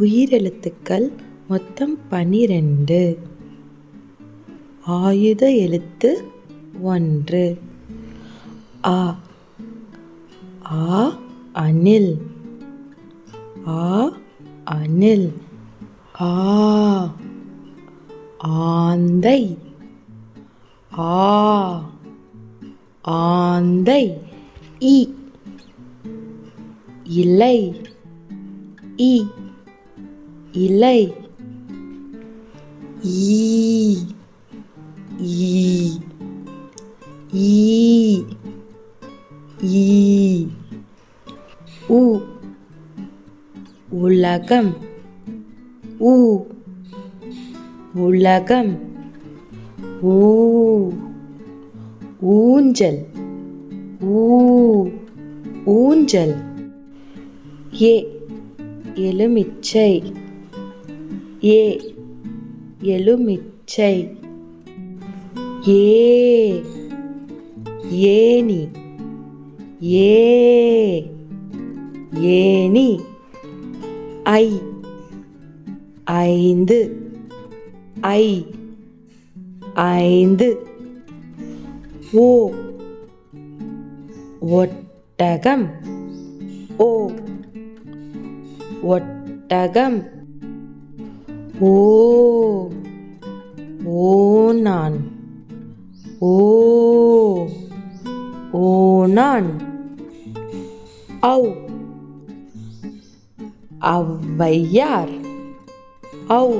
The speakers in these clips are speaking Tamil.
உயிரெழுத்துக்கள் மொத்தம் 12. ஆயுத எழுத்து 1. ஆ. ஆ அணில். ஆ அணில். ஆ ஆந்தை. ஆ ஆந்தை. இ இலை. இ இலை. ஈ ஈ ஈ ஈ. உ உலகம். உ உலகம். ஊ ஊஞ்சல். ஊ ஊஞ்சல். ஏ எலுமிச்சை. ஏ எலுமிச்சை. ஏ ஏணி. ஏ ஏணி. ஐ ஐந்து. ஐ ஐந்து. ஓ ஒட்டகம். ஓ ஒட்டகம். ஓ ஓநான். ஓ ஓநான். ஔ ஔவையார். ஔ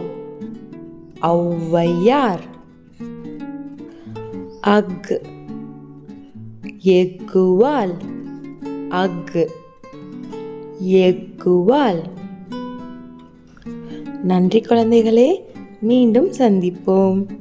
ஔவையார். அக் எக்குவால். அக் எக்குவால். நன்றி குழந்தைகளே, மீண்டும் சந்திப்போம்.